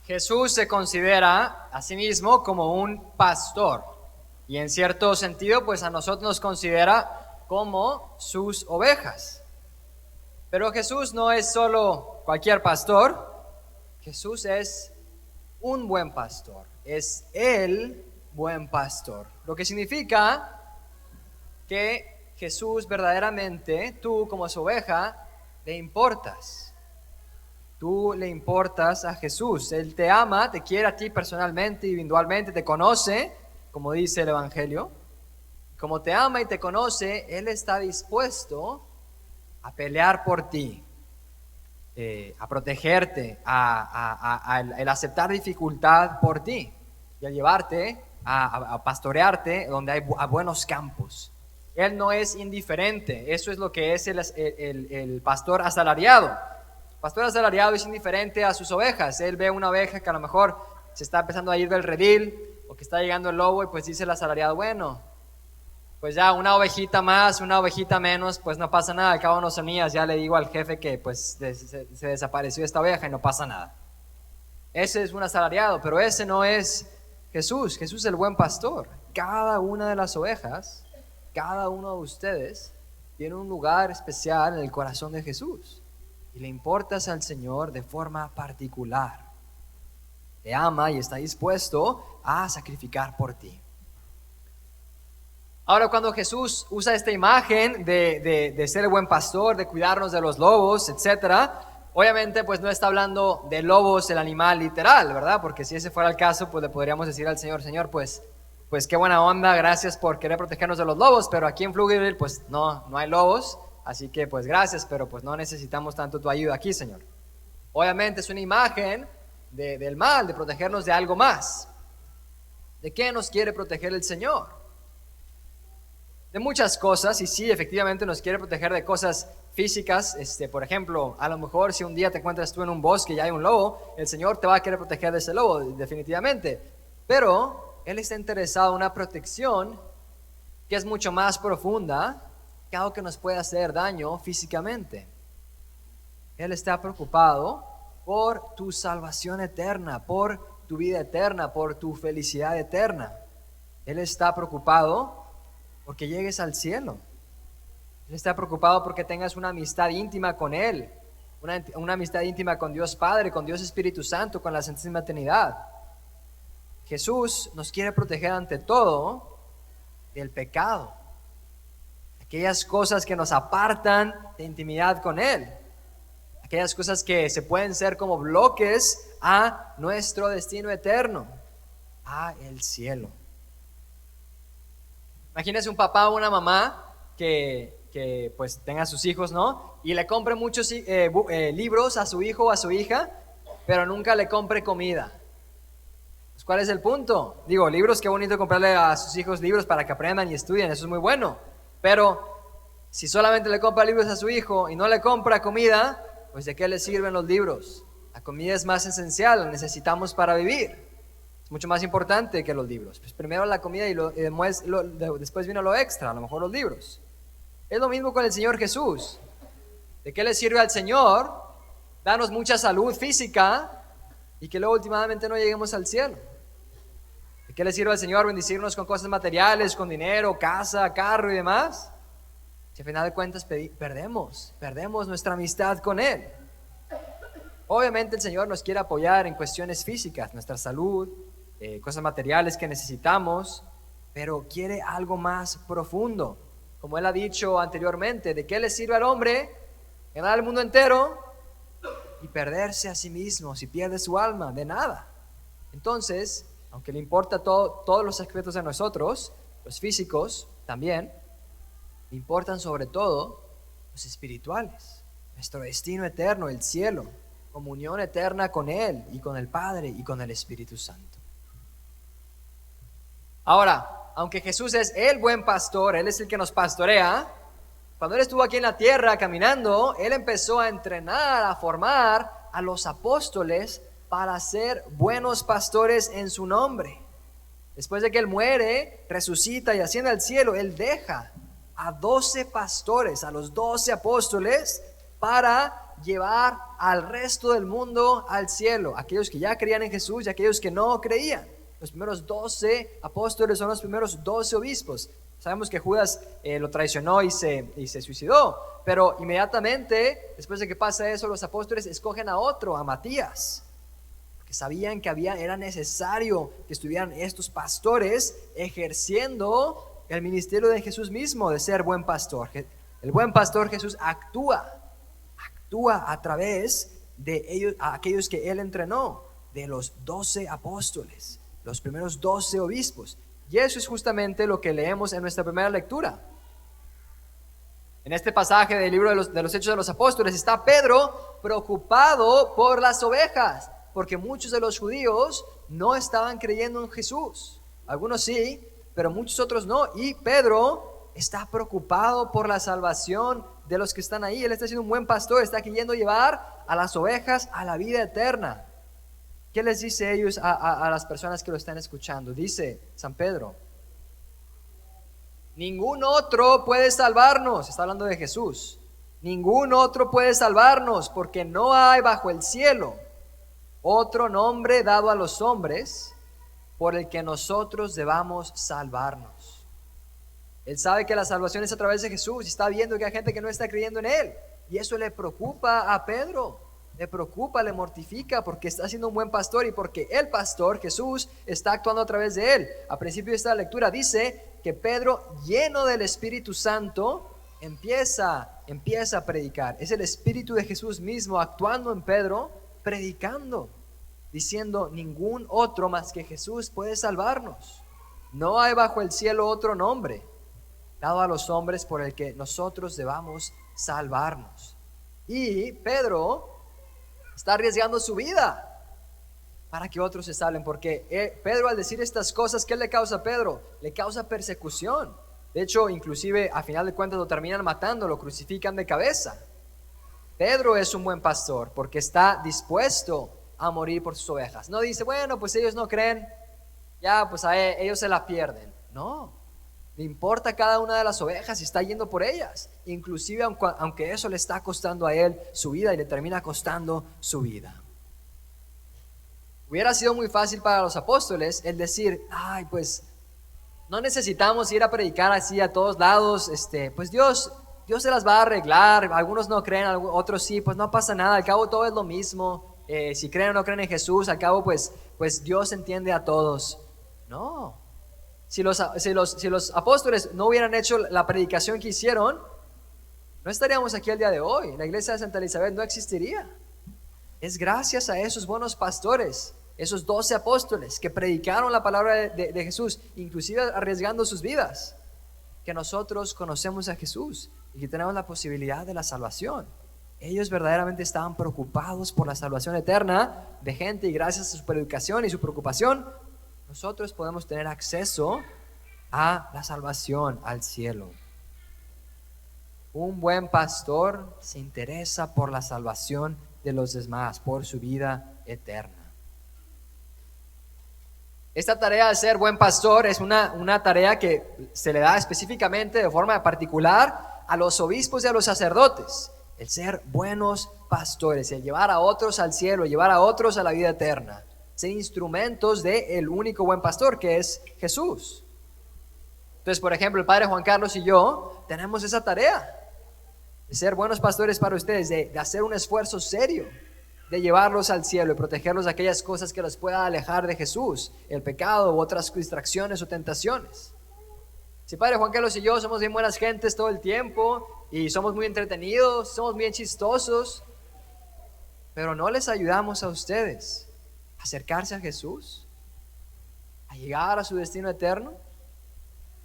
Jesús se considera a sí mismo como un pastor y en cierto sentido pues a nosotros nos considera como sus ovejas. Pero Jesús no es solo cualquier pastor, Jesús es un buen pastor, es el buen pastor, lo que significa que Jesús verdaderamente, tú como su oveja, le importas. Tú le importas a Jesús. Él te ama, te quiere a ti personalmente, individualmente, te conoce, como dice el Evangelio. Como te ama y te conoce, Él está dispuesto a pelear por ti, a protegerte, a el aceptar dificultad por ti y a llevarte, a pastorearte donde hay buenos campos. Él no es indiferente. Eso es lo que es el pastor asalariado. El pastor asalariado es indiferente a sus ovejas. Él ve una oveja que a lo mejor se está empezando a ir del redil o que está llegando el lobo y pues dice el asalariado, bueno, pues ya una ovejita más, una ovejita menos, pues no pasa nada. Al cabo de unos días ya le digo al jefe que pues se desapareció esta oveja y no pasa nada. Ese es un asalariado, pero ese no es Jesús. Jesús es el buen pastor. Cada una de las ovejas, cada uno de ustedes tiene un lugar especial en el corazón de Jesús y le importas al Señor de forma particular. Te ama y está dispuesto a sacrificar por ti. Ahora, cuando Jesús usa esta imagen de ser el buen pastor, de cuidarnos de los lobos, etcétera, obviamente pues no está hablando de lobos, el animal literal, ¿verdad? Porque si ese fuera el caso, pues le podríamos decir al Señor, Señor, pues qué buena onda, gracias por querer protegernos de los lobos, pero aquí en Pflugerville pues no hay lobos, así que pues gracias, pero pues no necesitamos tanto tu ayuda aquí, Señor. Obviamente es una imagen del mal, de protegernos de algo más. ¿De qué nos quiere proteger el Señor? De muchas cosas, y sí, efectivamente nos quiere proteger de cosas físicas. Por ejemplo, a lo mejor si un día te encuentras tú en un bosque y hay un lobo, el Señor te va a querer proteger de ese lobo, definitivamente. Pero Él está interesado en una protección que es mucho más profunda que algo que nos puede hacer daño físicamente. Él está preocupado por tu salvación eterna, por tu vida eterna, por tu felicidad eterna. Él está preocupado porque llegues al cielo. Él está preocupado porque tengas una amistad íntima con Él, una amistad íntima con Dios Padre, con Dios Espíritu Santo, con la Santísima Trinidad. Jesús nos quiere proteger ante todo del pecado, aquellas cosas que nos apartan de intimidad con Él, aquellas cosas que se pueden ser como bloques a nuestro destino eterno, a el cielo. Imagínese un papá o una mamá que pues tenga a sus hijos, ¿no? Y le compre muchos libros a su hijo o a su hija, pero nunca le compre comida. Pues, ¿cuál es el punto? Digo, libros, qué bonito comprarle a sus hijos libros para que aprendan y estudien, eso es muy bueno. Pero si solamente le compra libros a su hijo y no le compra comida, pues ¿de qué le sirven los libros? La comida es más esencial, la necesitamos para vivir. Es mucho más importante que los libros. Pues primero la comida y después vino lo extra, a lo mejor los libros. Es lo mismo con el Señor Jesús. ¿De qué le sirve al Señor darnos mucha salud física y que luego últimamente no lleguemos al cielo? ¿De qué le sirve al Señor bendecirnos con cosas materiales, con dinero, casa, carro y demás? Si al final de cuentas perdemos nuestra amistad con Él. Obviamente el Señor nos quiere apoyar en cuestiones físicas, nuestra salud, cosas materiales que necesitamos, pero quiere algo más profundo. Como Él ha dicho anteriormente, ¿de qué le sirve al hombre ganar el mundo entero y perderse a sí mismo? Si pierde su alma, de nada. Entonces, aunque le importa todos los aspectos de nosotros, los físicos también, le importan sobre todo los espirituales, nuestro destino eterno, el cielo, comunión eterna con Él y con el Padre y con el Espíritu Santo. Ahora, aunque Jesús es el buen pastor, Él es el que nos pastorea, cuando Él estuvo aquí en la tierra caminando, Él empezó a entrenar, a formar a los apóstoles para ser buenos pastores en su nombre. Después de que Él muere, resucita y asciende al cielo, Él deja a 12 pastores, a los 12 apóstoles, para llevar al resto del mundo al cielo, aquellos que ya creían en Jesús y aquellos que no creían. Los primeros 12 apóstoles son los primeros 12 obispos. Sabemos que Judas lo traicionó y se suicidó, pero inmediatamente después de que pasa eso, los apóstoles escogen a otro, a Matías, porque sabían que era necesario que estuvieran estos pastores ejerciendo el ministerio de Jesús mismo, de ser buen pastor. El buen pastor Jesús actúa a través de ellos, a aquellos que él entrenó, de los 12 apóstoles, los primeros 12 obispos. Y eso es justamente lo que leemos en nuestra primera lectura. En este pasaje del libro de los Hechos de los Apóstoles está Pedro preocupado por las ovejas, porque muchos de los judíos no estaban creyendo en Jesús. Algunos sí, pero muchos otros no. Y Pedro está preocupado por la salvación de los que están ahí. Él está siendo un buen pastor, está queriendo llevar a las ovejas a la vida eterna. ¿Qué les dice ellos a las personas que lo están escuchando? Dice San Pedro: ningún otro puede salvarnos. Está hablando de Jesús. Ningún otro puede salvarnos, porque no hay bajo el cielo otro nombre dado a los hombres por el que nosotros debamos salvarnos. Él sabe que la salvación es a través de Jesús y está viendo que hay gente que no está creyendo en Él. Y eso le preocupa a Pedro. Le preocupa, le mortifica, porque está siendo un buen pastor y porque el pastor, Jesús, está actuando a través de él. A principio de esta lectura dice que Pedro, lleno del Espíritu Santo, empieza a predicar. Es el Espíritu de Jesús mismo actuando en Pedro, predicando, diciendo: ningún otro más que Jesús puede salvarnos. No hay bajo el cielo otro nombre dado a los hombres por el que nosotros debamos salvarnos. Y Pedro está arriesgando su vida para que otros se salven, porque Pedro, al decir estas cosas, ¿qué le causa a Pedro? Le causa persecución. De hecho, inclusive a final de cuentas lo terminan matando, lo crucifican de cabeza. Pedro es un buen pastor porque está dispuesto a morir por sus ovejas. No dice: bueno, pues ellos no creen, ya pues ellos se la pierden. No, le importa cada una de las ovejas y está yendo por ellas, inclusive aunque eso le está costando a él su vida y le termina costando su vida. Hubiera sido muy fácil para los apóstoles el decir: ay, pues no necesitamos ir a predicar así a todos lados, pues Dios se las va a arreglar. Algunos no creen, otros sí, pues no pasa nada, al cabo todo es lo mismo. Si creen o no creen en Jesús, al cabo pues Dios entiende a todos. No. Si los apóstoles no hubieran hecho la predicación que hicieron, no estaríamos aquí el día de hoy. La iglesia de Santa Elizabeth no existiría. Es gracias a esos buenos pastores, esos 12 apóstoles que predicaron la palabra de Jesús, inclusive arriesgando sus vidas, que nosotros conocemos a Jesús y que tenemos la posibilidad de la salvación. Ellos verdaderamente estaban preocupados por la salvación eterna de gente, y gracias a su predicación y su preocupación, nosotros podemos tener acceso a la salvación, al cielo. Un buen pastor se interesa por la salvación de los demás, por su vida eterna. Esta tarea de ser buen pastor es una tarea que se le da específicamente, de forma particular, a los obispos y a los sacerdotes. El ser buenos pastores, el llevar a otros al cielo, llevar a otros a la vida eterna. Ser instrumentos del único buen pastor, que es Jesús. Entonces, por ejemplo, el padre Juan Carlos y yo tenemos esa tarea de ser buenos pastores para ustedes, de hacer un esfuerzo serio, de llevarlos al cielo y protegerlos de aquellas cosas que los pueda alejar de Jesús, el pecado u otras distracciones o tentaciones. Si padre Juan Carlos y yo somos bien buenas gentes todo el tiempo y somos muy entretenidos, somos bien chistosos, pero no les ayudamos a ustedes a acercarse a Jesús, a llegar a su destino eterno,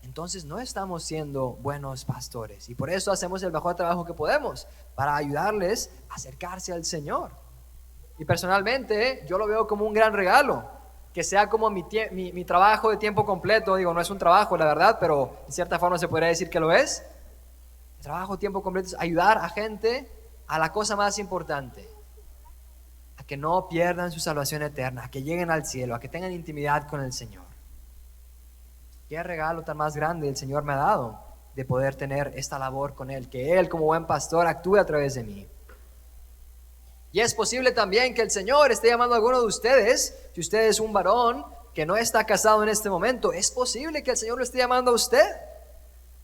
entonces no estamos siendo buenos pastores. Y por eso hacemos el mejor trabajo que podemos para ayudarles a acercarse al Señor. Y personalmente yo lo veo como un gran regalo, que sea como mi trabajo de tiempo completo. Digo, no es un trabajo, la verdad, pero en cierta forma se podría decir que lo es. El trabajo de tiempo completo es ayudar a gente a la cosa más importante, a que no pierdan su salvación eterna, a que lleguen al cielo, a que tengan intimidad con el Señor. Qué regalo tan más grande el Señor me ha dado de poder tener esta labor con Él, que Él como buen pastor actúe a través de mí. Y es posible también que el Señor esté llamando a alguno de ustedes, si usted es un varón que no está casado en este momento, es posible que el Señor lo esté llamando a usted,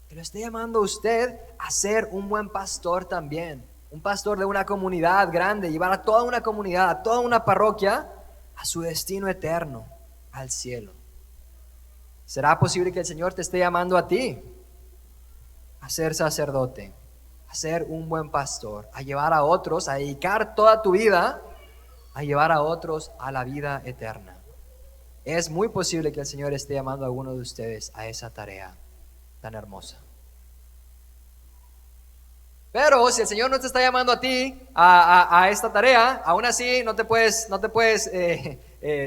que lo esté llamando a usted a ser un buen pastor también, un pastor de una comunidad grande, llevar a toda una comunidad, a toda una parroquia, a su destino eterno, al cielo. ¿Será posible que el Señor te esté llamando a ti a ser sacerdote, a ser un buen pastor, a llevar a otros, a dedicar toda tu vida a llevar a otros a la vida eterna? Es muy posible que el Señor esté llamando a alguno de ustedes a esa tarea tan hermosa. Pero si el Señor no te está llamando a ti a esta tarea, aún así no te puedes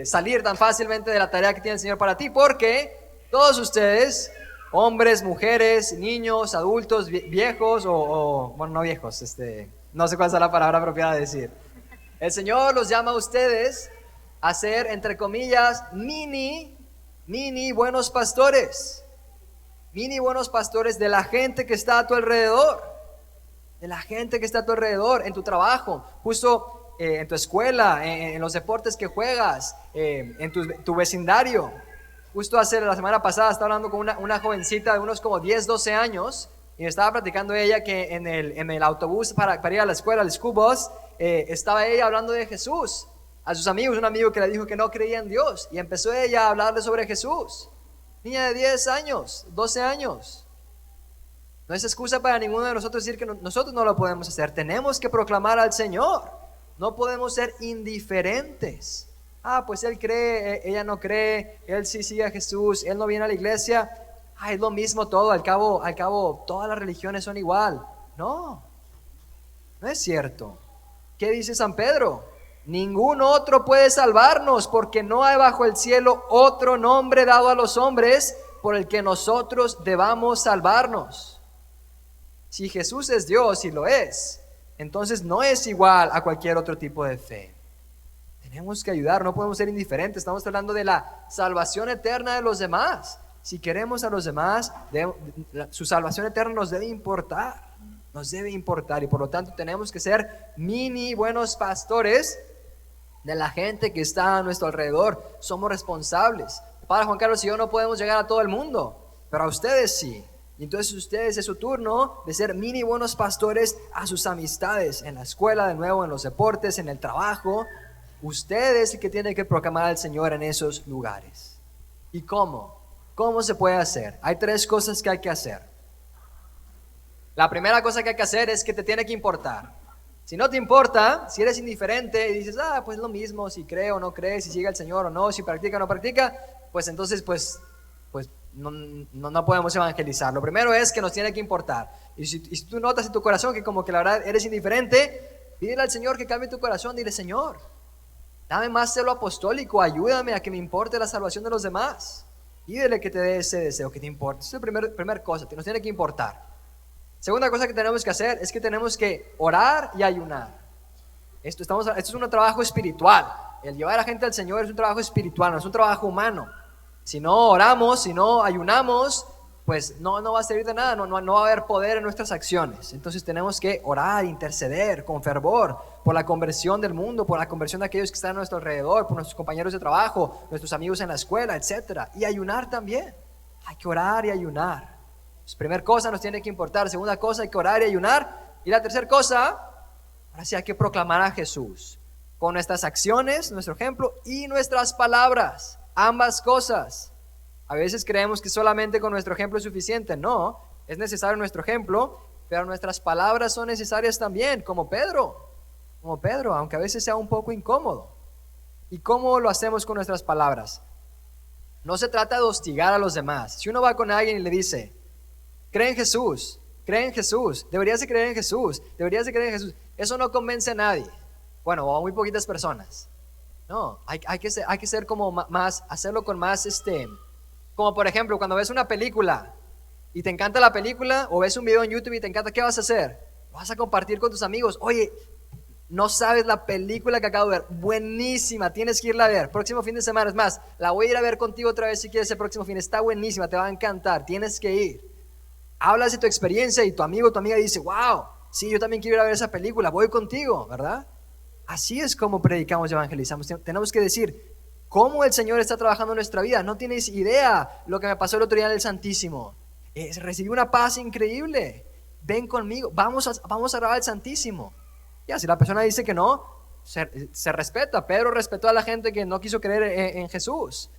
salir tan fácilmente de la tarea que tiene el Señor para ti, porque todos ustedes, hombres, mujeres, niños, adultos, viejos bueno, no viejos, no sé cuál es la palabra apropiada de decir. El Señor los llama a ustedes a ser, entre comillas, mini buenos pastores. Mini buenos pastores de la gente que está a tu alrededor. De la gente que está a tu alrededor, en tu trabajo, justo en tu escuela, en los deportes que juegas, en tu vecindario. Justo la semana pasada estaba hablando con una jovencita de unos como 10, 12 años, y me estaba platicando ella que en el autobús para ir a la escuela, el school bus, estaba ella hablando de Jesús a sus amigos, un amigo que le dijo que no creía en Dios, y empezó ella a hablarle sobre Jesús. Niña de 10 años, 12 años. No es excusa para ninguno de nosotros decir que nosotros no lo podemos hacer. Tenemos que proclamar al Señor. No podemos ser indiferentes. Pues él cree, ella no cree, él sí sigue a Jesús, él no viene a la iglesia. Es lo mismo todo, al cabo todas las religiones son igual. No es cierto. ¿Qué dice San Pedro? Ningún otro puede salvarnos, porque no hay bajo el cielo otro nombre dado a los hombres por el que nosotros debamos salvarnos. Si Jesús es Dios, y lo es, entonces no es igual a cualquier otro tipo de fe. Tenemos que ayudar, no podemos ser indiferentes. Estamos hablando de la salvación eterna de los demás. Si queremos a los demás, su salvación eterna nos debe importar. Y por lo tanto tenemos que ser mini buenos pastores de la gente que está a nuestro alrededor. Somos responsables. Padre Juan Carlos y yo no podemos llegar a todo el mundo, pero a ustedes sí. Y entonces ustedes, es su turno de ser mini buenos pastores a sus amistades, en la escuela, de nuevo, en los deportes, en el trabajo. Usted es el que tiene que proclamar al Señor en esos lugares. ¿Y cómo? ¿Cómo se puede hacer? Hay 3 cosas que hay que hacer. La primera cosa que hay que hacer es que te tiene que importar. Si no te importa, si eres indiferente y dices, pues lo mismo, si cree o no cree, si sigue al Señor o no, si practica o no practica, pues entonces no podemos evangelizar. Lo primero es que nos tiene que importar. Y si tú notas en tu corazón que como que la verdad eres indiferente, pídele al Señor que cambie tu corazón. Dile, Señor, dame más celo apostólico, ayúdame a que me importe la salvación de los demás. Pídele que te dé ese deseo, que te importe. Esa es la primera cosa, que nos tiene que importar. Segunda cosa que tenemos que hacer es que tenemos que orar y ayunar. Esto es un trabajo espiritual. El llevar a la gente al Señor es un trabajo espiritual, no es un trabajo humano. Si no oramos, si no ayunamos, pues no va a servir de nada, no va a haber poder en nuestras acciones. Entonces tenemos que orar, interceder con fervor por la conversión del mundo, por la conversión de aquellos que están a nuestro alrededor, por nuestros compañeros de trabajo, nuestros amigos en la escuela, etc. Y ayunar también. Hay que orar y ayunar. Primera cosa, nos tiene que importar. Segunda cosa, hay que orar y ayunar. Y la tercera cosa, ahora sí hay que proclamar a Jesús con nuestras acciones, nuestro ejemplo y nuestras palabras. Ambas cosas. A veces creemos que solamente con nuestro ejemplo es suficiente. No, es necesario nuestro ejemplo, pero nuestras palabras son necesarias también, como Pedro, aunque a veces sea un poco incómodo. ¿Y cómo lo hacemos con nuestras palabras? No se trata de hostigar a los demás. Si uno va con alguien y le dice, cree en Jesús, deberías de creer en Jesús, eso no convence a nadie. Bueno, o a muy poquitas personas. No, hay que ser como más, hacerlo con más, como por ejemplo, cuando ves una película y te encanta la película, o ves un video en YouTube y te encanta, ¿qué vas a hacer? Vas a compartir con tus amigos. Oye, no sabes la película que acabo de ver, buenísima, tienes que irla a ver, próximo fin de semana, es más, la voy a ir a ver contigo otra vez si quieres el próximo fin, está buenísima, te va a encantar, tienes que ir. Hablas de tu experiencia y tu amigo o tu amiga dice, wow, sí, yo también quiero ir a ver esa película, voy contigo, ¿verdad? así es como predicamos y evangelizamos. Tenemos que decir cómo el Señor está trabajando en nuestra vida. No tienes idea lo que me pasó el otro día en el Santísimo. Recibí una paz increíble. Ven conmigo, vamos a orar al Santísimo. Ya, si la persona dice que no, se respeta. Pedro respetó a la gente que no quiso creer en Jesús.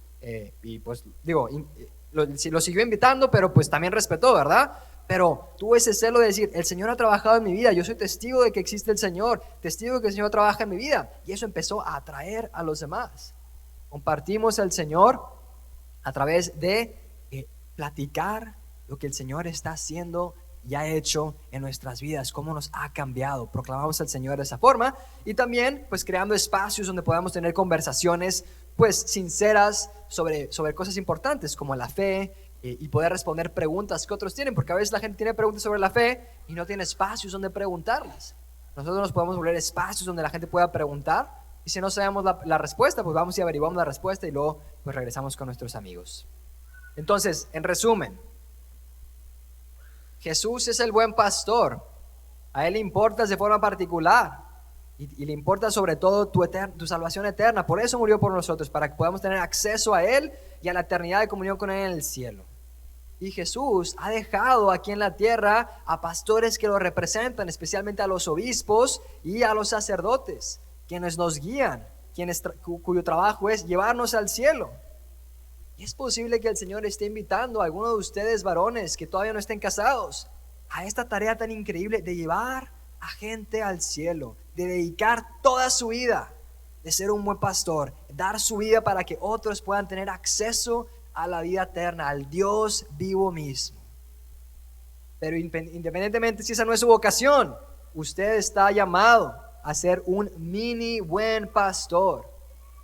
Y pues digo, lo siguió invitando, pero pues también respetó, ¿verdad? Pero tuvo ese celo de decir, el Señor ha trabajado en mi vida, yo soy testigo de que existe el Señor, testigo de que el Señor trabaja en mi vida. Y eso empezó a atraer a los demás. Compartimos al Señor a través de platicar lo que el Señor está haciendo y ha hecho en nuestras vidas, cómo nos ha cambiado. Proclamamos al Señor de esa forma y también pues creando espacios donde podamos tener conversaciones pues sinceras sobre cosas importantes como la fe y poder responder preguntas que otros tienen, porque a veces la gente tiene preguntas sobre la fe y no tiene espacios donde preguntarlas. Nosotros nos podemos volver espacios donde la gente pueda preguntar y si no sabemos la respuesta, pues vamos y averiguamos la respuesta y luego pues regresamos con nuestros amigos. Entonces, en resumen, Jesús es el buen pastor. A Él le importas de forma particular y le importa sobre todo tu salvación eterna. Por eso murió por nosotros, para que podamos tener acceso a Él y a la eternidad de comunión con Él en el cielo. Y Jesús ha dejado aquí en la tierra a pastores que lo representan, especialmente a los obispos y a los sacerdotes, quienes nos guían, cuyo trabajo es llevarnos al cielo. Y es posible que el Señor esté invitando a algunos de ustedes varones que todavía no estén casados a esta tarea tan increíble de llevar a gente al cielo, de dedicar toda su vida, de ser un buen pastor, dar su vida para que otros puedan tener acceso a la vida eterna, al Dios vivo mismo. Pero independientemente si esa no es su vocación, usted está llamado a ser un mini buen pastor,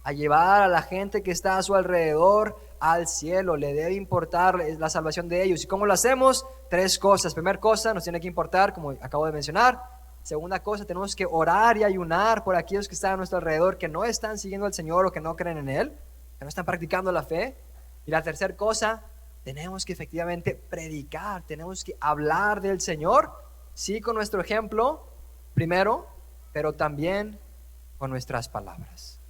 a llevar a la gente que está a su alrededor al cielo. Le debe importar la salvación de ellos. ¿Y cómo lo hacemos? 3 cosas. Primera cosa, nos tiene que importar, como acabo de mencionar. Segunda cosa, tenemos que orar y ayunar por aquellos que están a nuestro alrededor, que no están siguiendo al Señor o que no creen en Él, que no están practicando la fe. Y la tercera cosa, tenemos que efectivamente predicar, tenemos que hablar del Señor, sí, con nuestro ejemplo primero, pero también con nuestras palabras.